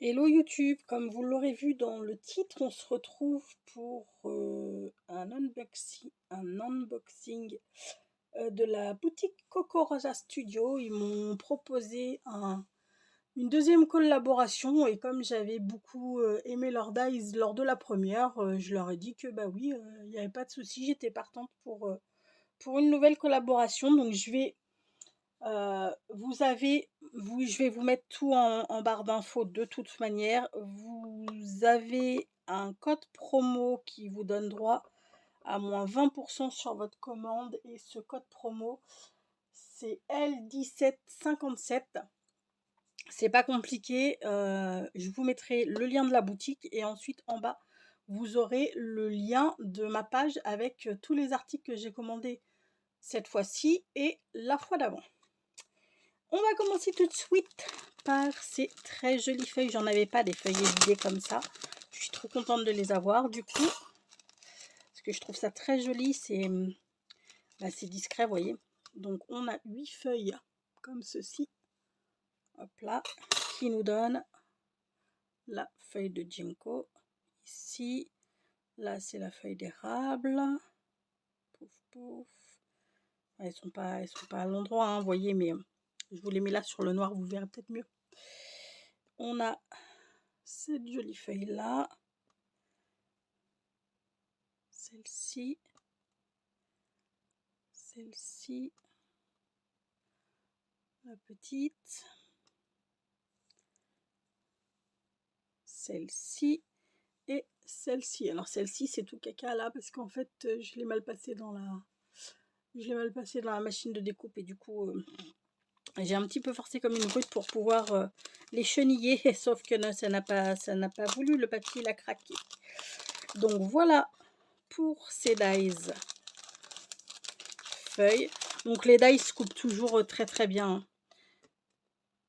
Hello YouTube, comme vous l'aurez vu dans le titre, on se retrouve pour un unboxing de la boutique Coco Rosa Studio. Ils m'ont proposé une deuxième collaboration et comme j'avais beaucoup aimé leur dies lors de la première, je leur ai dit que bah oui, il n'y avait pas de souci, j'étais partante pour une nouvelle collaboration. Donc je vais je vais vous mettre tout en barre d'infos de toute manière. Vous avez un code promo qui vous donne droit à moins 20% sur votre commande et ce code promo c'est L1757. C'est pas compliqué, je vous mettrai le lien de la boutique et ensuite en bas vous aurez le lien de ma page avec tous les articles que j'ai commandés cette fois-ci et la fois d'avant. On va commencer tout de suite par ces très jolies feuilles. J'en avais pas des feuilles évidées comme ça. Je suis trop contente de les avoir du coup. Parce que je trouve ça très joli. C'est discret, vous voyez. Donc on a 8 feuilles comme ceci. Hop là. Qui nous donne la feuille de ginkgo. Ici. Là c'est la feuille d'érable. Pouf pouf. Elles sont pas à l'endroit, hein, vous voyez, mais je vous les mets là sur le noir, vous verrez peut-être mieux. On a cette jolie feuille là, celle-ci, la petite, celle-ci et celle-ci. Alors celle-ci c'est tout caca là parce qu'en fait je l'ai mal passé dans la machine de découpe et du coup j'ai un petit peu forcé comme une brute pour pouvoir les cheniller, sauf que non, ça n'a pas voulu, le papier il a craqué. Donc voilà pour ces dies feuilles. Donc les dies se coupent toujours très très bien.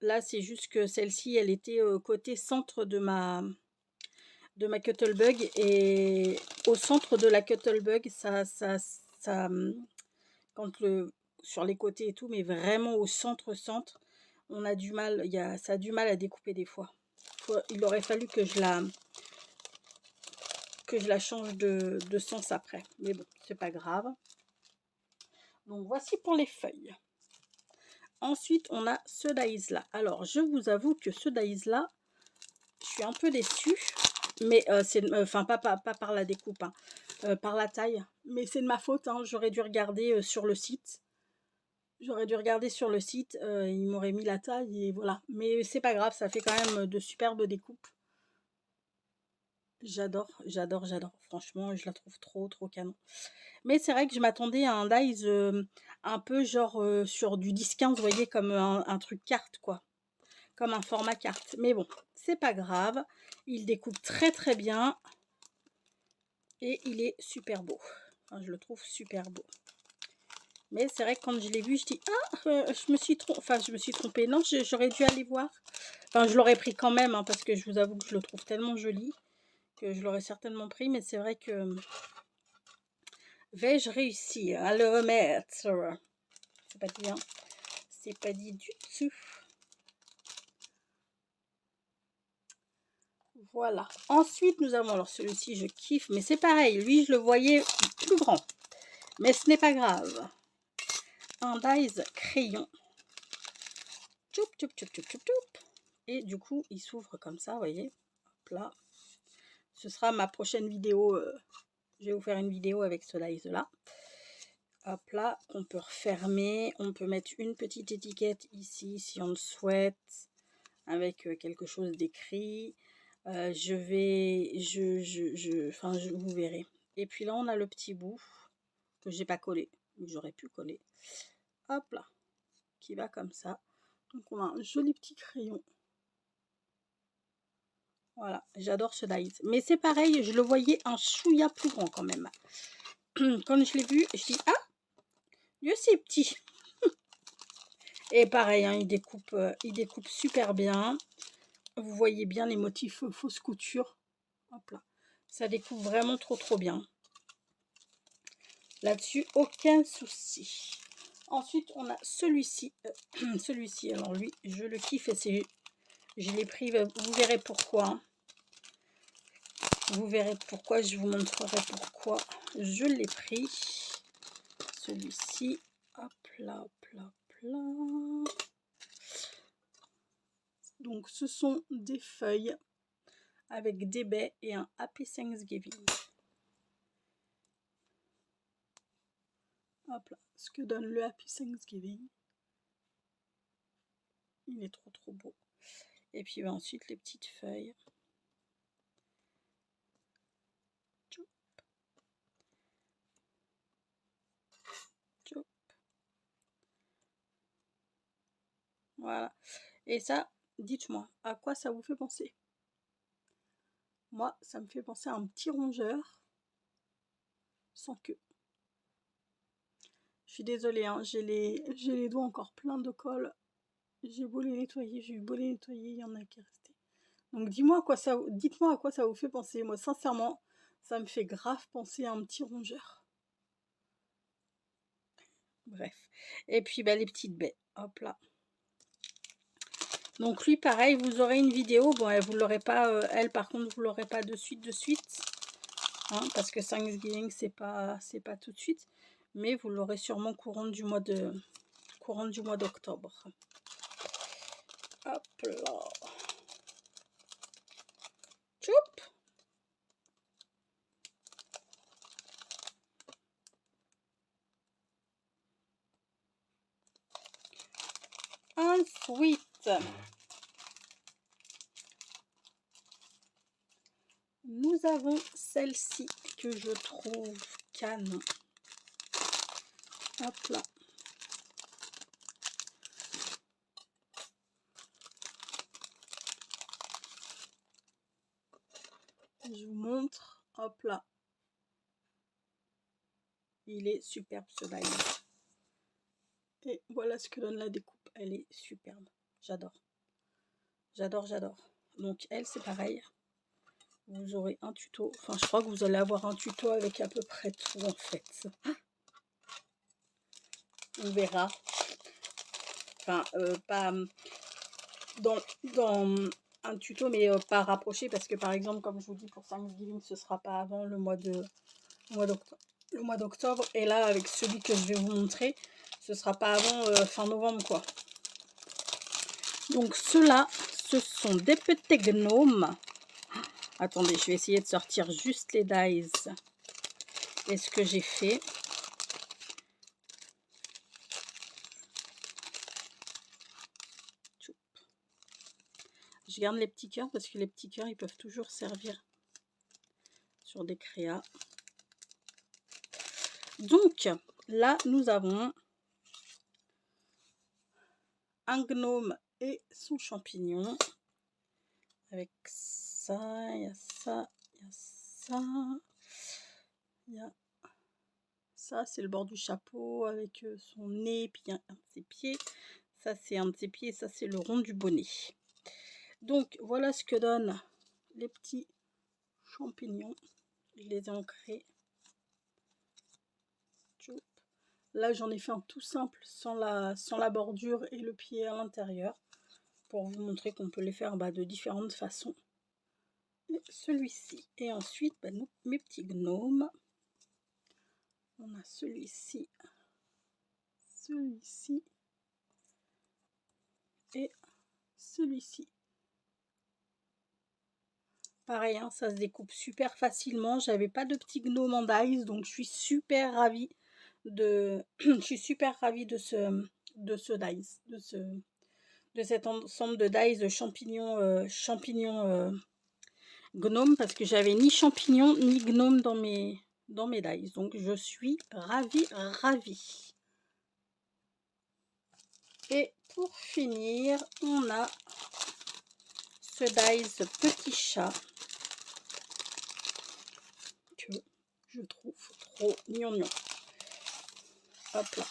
Là c'est juste que celle-ci elle était côté centre de ma Cuttlebug et au centre de la Cuttlebug ça quand sur les côtés et tout, mais vraiment au centre on a du mal, ça a du mal à découper des fois. Il aurait fallu que je la change de sens après, mais bon c'est pas grave. Donc voici pour les feuilles. Ensuite on a ce dies là. Alors je vous avoue que ce dies là je suis un peu déçue, mais c'est pas par la découpe, hein, par la taille, mais c'est de ma faute, hein. J'aurais dû regarder sur le site. Il m'aurait mis la taille et voilà. Mais c'est pas grave, ça fait quand même de superbes découpes. J'adore. Franchement, je la trouve trop canon. Mais c'est vrai que je m'attendais à un dies un peu genre sur du 10-15, vous voyez, comme un truc carte, quoi. Comme un format carte. Mais bon, c'est pas grave. Il découpe très bien. Et il est super beau. Enfin, je le trouve super beau. Mais c'est vrai que quand je l'ai vu, je dis je me suis trompée. Non, j'aurais dû aller voir. Enfin, je l'aurais pris quand même, hein, parce que je vous avoue que je le trouve tellement joli que je l'aurais certainement pris. Mais c'est vrai que vais-je réussir à le remettre? C'est pas dit, hein. C'est pas dit du tout. Voilà. Ensuite, nous avons, alors celui-ci, je kiffe, mais c'est pareil. Lui, je le voyais plus grand. Mais ce n'est pas grave. Un dies crayon. Et du coup il s'ouvre comme ça, vous voyez. Hop là, ce sera ma prochaine vidéo. Je vais vous faire une vidéo avec ce dies là. Hop là, qu'on peut refermer. On peut mettre une petite étiquette ici si on le souhaite, avec quelque chose d'écrit. Vous verrez. Et puis là on a le petit bout que j'ai pas collé, mais j'aurais pu coller. Hop là, qui va comme ça. Donc on a un joli petit crayon. Voilà, j'adore ce dies. Mais c'est pareil, je le voyais un chouïa plus grand quand même. Quand je l'ai vu, je dis Dieu c'est petit. Et pareil, hein, il découpe super bien. Vous voyez bien les motifs fausse couture. Hop là, ça découpe vraiment trop bien. Là-dessus, aucun souci. Ensuite, on a celui-ci. Celui-ci, alors lui, je le kiffe et c'est Je l'ai pris, vous verrez pourquoi. Hein. Vous verrez pourquoi, je vous montrerai pourquoi je l'ai pris. Celui-ci, hop là, hop là, hop là. Donc ce sont des feuilles avec des baies et un Happy Thanksgiving. Hop là, ce que donne le Happy Thanksgiving. Il est trop trop beau. Et puis ensuite les petites feuilles. Tchoup. Tchoup. Voilà. Et ça, dites-moi, à quoi ça vous fait penser? Moi, ça me fait penser à un petit rongeur sans queue. Je suis désolée, hein, j'ai les doigts encore pleins de colle. J'ai beau les nettoyer, j'ai eu beau les nettoyer, il y en a qui est resté. Donc dites-moi à quoi ça vous fait penser. Moi, sincèrement, ça me fait grave penser à un petit rongeur. Bref. Et puis, bah, les petites baies. Hop là. Donc lui, pareil, vous aurez une vidéo. Bon, vous l'aurez pas, elle, par contre, vous l'aurez pas de suite. Hein, parce que Thanksgiving, c'est pas tout de suite. Mais vous l'aurez sûrement courant du mois d'octobre. Hop là. Tchoup. Ensuite, nous avons celle-ci que je trouve canon. Hop là. Je vous montre. Hop là. Il est superbe ce bail. Et voilà ce que donne la découpe. Elle est superbe. J'adore. J'adore, j'adore. Donc elle, c'est pareil. Vous aurez un tuto. Enfin, je crois que vous allez avoir un tuto avec à peu près tout en fait. On verra. Enfin, pas dans un tuto, mais pas rapproché. Parce que par exemple, comme je vous dis, pour Thanksgiving, ce sera pas avant le mois d'octobre. Et là, avec celui que je vais vous montrer, ce sera pas avant fin novembre, quoi. Donc ceux-là, ce sont des petits gnomes. Attendez, je vais essayer de sortir juste les dies. Et ce que j'ai fait. Je garde les petits cœurs parce que les petits cœurs, ils peuvent toujours servir sur des créas. Donc, là, nous avons un gnome et son champignon. Avec ça, il y a ça, il y a ça. Il y a ça, c'est le bord du chapeau avec son nez, puis un de ses pieds. Ça, c'est un de ses pieds, ça, c'est le rond du bonnet. Donc, voilà ce que donnent les petits champignons. Je les ai ancrés. Là, j'en ai fait un tout simple, sans la bordure et le pied à l'intérieur, pour vous montrer qu'on peut les faire de différentes façons. Celui-ci. Et ensuite, mes petits gnomes. On a celui-ci, celui-ci et celui-ci. Pareil, hein, ça se découpe super facilement. J'avais pas de petits gnomes en dies, donc je suis super ravie de cet ensemble de dies de champignons gnome, parce que j'avais ni champignons ni gnome dans mes dies. Donc je suis ravie. Et pour finir, on a ce dies petit chat que je trouve trop mignon. Hop là.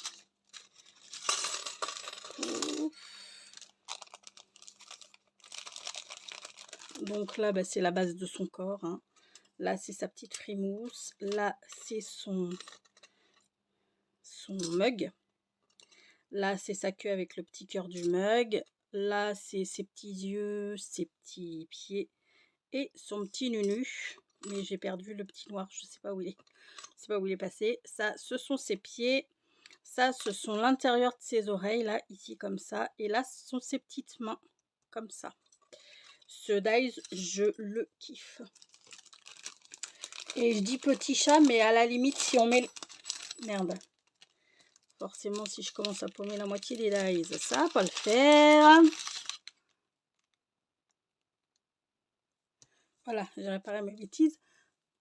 Donc là, c'est la base de son corps. Hein. Là, c'est sa petite frimousse. Là, c'est son mug. Là, c'est sa queue avec le petit cœur du mug. Là, c'est ses petits yeux, ses petits pieds et son petit nunu. Mais j'ai perdu le petit noir, je sais pas où il est. Je sais pas où il est passé. Ça, ce sont ses pieds. Ça, ce sont l'intérieur de ses oreilles, là, ici, comme ça. Et là, ce sont ses petites mains, comme ça. Ce Dies, je le kiffe. Et je dis petit chat, mais à la limite, si on met... Merde. Forcément, si je commence à paumer la moitié des Dies, ça va pas le faire. Voilà, j'ai réparé mes bêtises.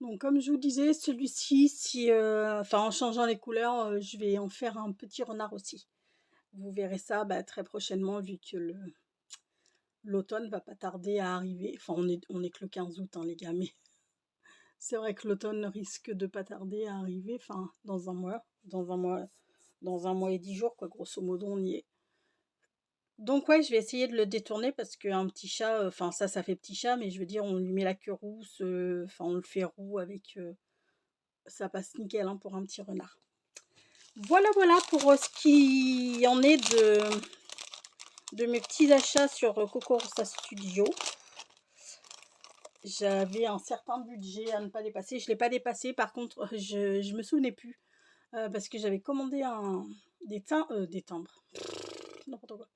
Donc, comme je vous disais, celui-ci, si, en changeant les couleurs, je vais en faire un petit renard aussi. Vous verrez ça très prochainement, vu que l'automne va pas tarder à arriver. Enfin, on est que le 15 août, hein, les gars, mais c'est vrai que l'automne risque de pas tarder à arriver. Enfin, dans un mois et 10 jours, quoi. Grosso modo, on y est. Donc ouais, je vais essayer de le détourner parce qu'un petit chat, ça fait petit chat, mais je veux dire, on lui met la queue rousse, on le fait roux avec, ça passe nickel, hein, pour un petit renard. Voilà, voilà pour ce qui en est de mes petits achats sur Coco Rosa Studio. J'avais un certain budget à ne pas dépasser. Je ne l'ai pas dépassé, par contre, je me souvenais plus. Parce que j'avais commandé des timbres. N'importe quoi.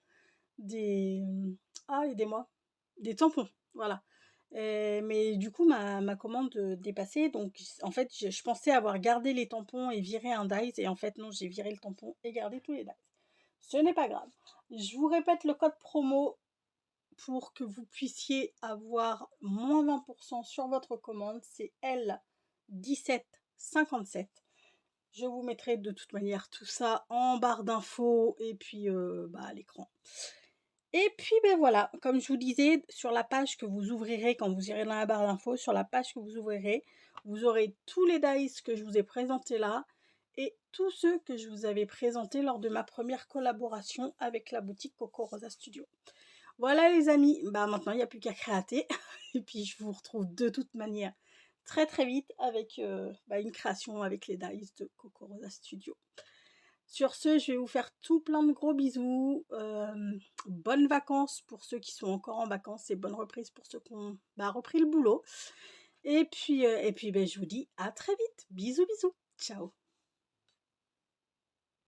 Aidez-moi. Des tampons, voilà. Mais du coup, ma commande dépassait. Donc, en fait, je pensais avoir gardé les tampons et viré un dies. Et en fait, non, j'ai viré le tampon et gardé tous les dies. Ce n'est pas grave. Je vous répète le code promo pour que vous puissiez avoir moins 20% sur votre commande. C'est L1757. Je vous mettrai de toute manière tout ça en barre d'infos et puis à l'écran. Et puis voilà, comme je vous disais, sur la page que vous ouvrirez, quand vous irez dans la barre d'infos, sur la page que vous ouvrirez, vous aurez tous les dice que je vous ai présentés là et tous ceux que je vous avais présentés lors de ma première collaboration avec la boutique Coco Rosa Studio. Voilà les amis, maintenant il n'y a plus qu'à créater et puis je vous retrouve de toute manière très très vite avec une création avec les dice de Coco Rosa Studio. Sur ce, je vais vous faire tout plein de gros bisous. Bonnes vacances pour ceux qui sont encore en vacances et bonne reprise pour ceux qui ont repris le boulot. Et puis, je vous dis à très vite. Bisous, bisous. Ciao.